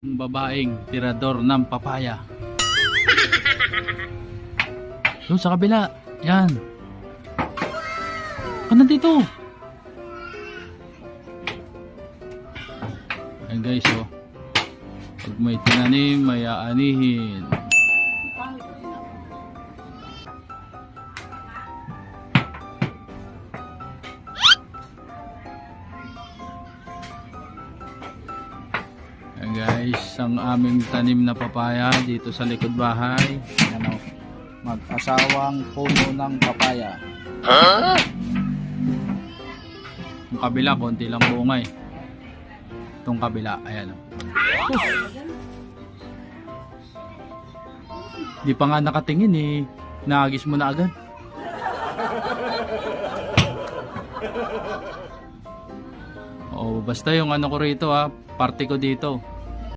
Ang babaeng tirador ng papaya. Doon sa kabila. Yan. Nandito. Ayan guys, oh. Pag may tinanim, may aanihin. Ayan guys, ang aming tanim na papaya dito sa likod bahay. Ayan, oh. Mag-asawang puno ng papaya. Huh? Yung kabila, konti lang bunga eh. Itong kabila, ayan, oh. Di pa nga nakatingin eh. Naagis mo na agad. Oh, basta yung ano ko rito, parte ko dito.